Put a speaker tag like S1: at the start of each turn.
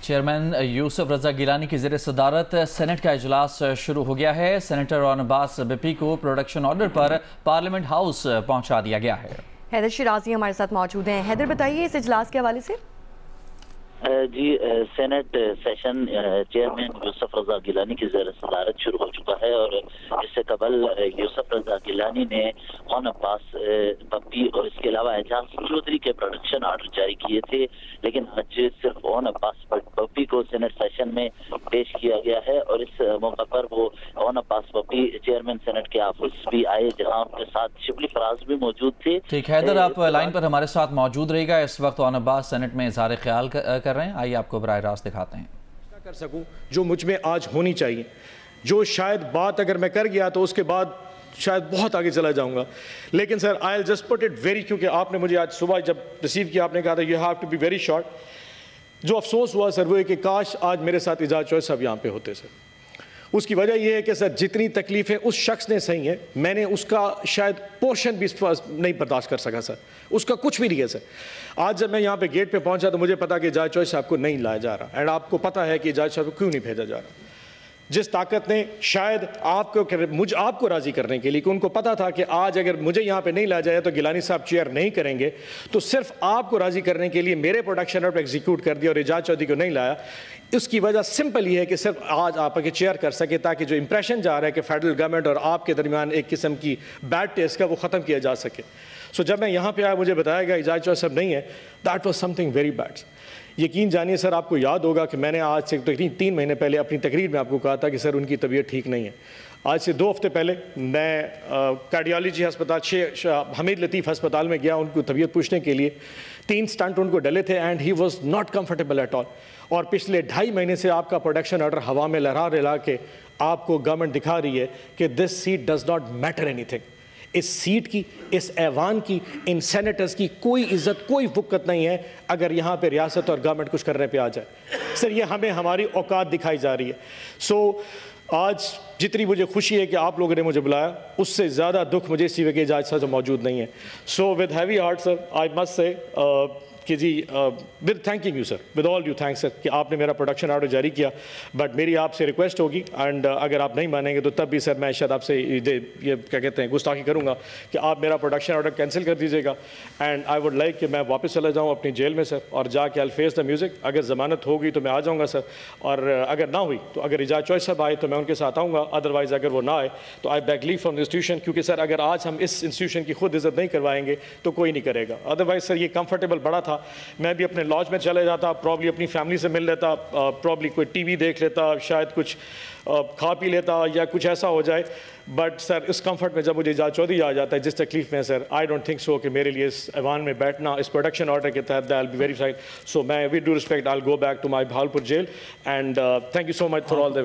S1: Chairman یوسف رضا گیلانی کی زیر صدارت سینٹ کا اجلاس شروع ہو گیا ہے۔ سینیٹر اون عباس بپی کو پروڈکشن آرڈر پر پارلیمنٹ ہاؤس پہنچا دیا گیا ہے۔
S2: حیدر شیرازی ہمارے ساتھ موجود ہیں۔ حیدر بتائیے اس اجلاس کے حوالے سے۔
S3: جی، سینٹ سیشن چیئرمین یوسف رضا گیلانی کی زیر صدارت شروع ہو چکا ہے، اور اس سے قبل یوسف رضا گیلانی نے اون عباس بپی اور اس کے علاوہ اعجاز چودھری کے پروڈکشن آرڈر جاری کیے تھے، لیکن آج صرف اون عباس بپی کو سینٹ سیشن میں پیش کیا گیا ہے، اور اس موقع پر وہ اون عباس بپی چیئرمین سینٹ کے آفس بھی آئے، جہاں ان کے ساتھ شبلی فراز بھی موجود تھے۔
S1: ٹھیک، حیدر آپ لائن پر ہمارے ساتھ موجود رہے گا۔ اس وقت اون عباس سینٹ میں اظہار خیال کر رہے ہیں، آئیے آپ کو براہ راست دکھاتے ہیں۔
S4: کر سکوں جو مجھ میں آج ہونی چاہیے، جو شاید بات اگر میں کر گیا تو اس کے بعد شاید بہت آگے چلا جاؤں گا، لیکن sir I will just put it very, کیونکہ آپ نے مجھے آج صبح جب ریسیو کیا آپ نے کہا تھا you have to be very short. جو افسوس ہوا سر وہ ہے کہ کاش آج میرے ساتھ اعجاز چوہدری صاحب یہاں پہ ہوتے سر۔ اس کی وجہ یہ ہے کہ سر جتنی تکلیفیں اس شخص نے سہی ہیں، میں نے اس کا شاید پورشن بھی نہیں برداشت کر سکا سر، اس کا کچھ بھی نہیں ہے سر۔ آج جب میں یہاں پہ گیٹ پہ پہنچا تو مجھے پتا کہ اعجاز چوہدری صاحب کو نہیں لایا جا رہا، اینڈ آپ کو پتا ہے کہ اعجاز صاحب کو کیوں نہیں بھیجا جا رہا۔ جس طاقت نے شاید آپ کو راضی کرنے کے لیے، کہ ان کو پتا تھا کہ آج اگر مجھے یہاں پہ نہیں لایا جائے تو گیلانی صاحب چیئر نہیں کریں گے، تو صرف آپ کو راضی کرنے کے لیے میرے پروڈکشن آرڈر ایگزیکیوٹ کر دیا اور اعجاز چوہدری کو نہیں لایا۔ اس کی وجہ سمپل یہ ہے کہ صرف آج آپ کے چیئر کر سکے، تاکہ جو امپریشن جا رہا ہے کہ فیڈرل گورنمنٹ اور آپ کے درمیان ایک قسم کی بیڈ ٹیسٹ کا، وہ ختم کیا جا سکے۔ سو جب میں یہاں پہ آیا مجھے بتایا گیا اعجاز چوہدری صاحب نہیں ہے، that was some thing very bad. یقین جانیے سر، آپ کو یاد ہوگا کہ میں نے آج سے تقریباً 3 مہینے پہلے اپنی تقریر میں آپ کو کہا تھا کہ سر ان کی طبیعت ٹھیک نہیں ہے۔ آج سے 2 ہفتے پہلے میں کارڈیالوجی ہسپتال حمید لطیف ہسپتال میں گیا ان کو طبیعت پوچھنے کے لیے۔ 3 سٹنٹ ان کو ڈلے تھے and he was not comfortable at all, اور پچھلے 2.5 مہینے سے آپ کا پروڈکشن آرڈر ہوا میں لہرا کے آپ کو گورنمنٹ دکھا رہی ہے کہ this seat does not matter اینی تھنگ۔ اس سیٹ کی، اس ایوان کی، ان سینیٹرز کی کوئی عزت، کوئی وقت نہیں ہے اگر یہاں پہ ریاست اور گورنمنٹ کچھ کرنے پہ آ جائے۔ سر یہ ہمیں ہماری اوقات دکھائی جا رہی ہے۔ سو آج جتنی مجھے خوشی ہے کہ آپ لوگوں نے مجھے بلایا، اس سے زیادہ دکھ مجھے اسی وجہ اعجاز صاحب موجود نہیں ہے۔ So with heavy heart sir I must say کہ جی with thanking you sir, with all you thank sir کہ آپ نے میرا پروڈکشن آرڈر جاری کیا، بٹ میری آپ سے ریکویسٹ ہوگی، اینڈ اگر آپ نہیں مانیں گے تو تب بھی سر میں شاید آپ سے یہ کیا کہتے ہیں گستاخی کروں گا کہ آپ میرا پروڈکشن آرڈر کینسل کر دیجیے گا، اینڈ آئی ووڈ لائک کہ میں واپس چلا جاؤں اپنی جیل میں سر، اور جا کے آئی فیس دا میوزک۔ اگر ضمانت ہوگی تو میں آ جاؤں گا سر، اور اگر نہ ہوئی تو اگر اعجاز چوہدری صاحب آئے تو میں ان کے ساتھ آؤں گا، ادروائز اگر وہ نہ آئے تو I beg leave from the institution, کیونکہ سر اگر آج ہم اس انسٹیٹیوشن کی خود عزت نہیں کروائیں گے تو کوئی نہیں کرے گا۔ ادروائز سر یہ کمفرٹیبل بڑا تھا، میں بھی اپنے لاج میں چلے جاتا، پرابلی اپنی فیملی سے مل لیتا، پرابلی کوئی ٹی وی دیکھ لیتا، شاید کچھ کھا پی لیتا یا کچھ ایسا ہو جائے، بٹ سر اس کمفرٹ میں جب مجھے اعجاز چوہدری آ جاتا ہے جس تکلیف میں سر، آئی ڈونٹ تھنک سو کہ میرے لیے اس ایوان میں بیٹھنا اس پروڈکشن آرڈر کے تحت I will be very fine. So میں with due respect I will go back to my Bahawalpur jail, and thank you so much for all the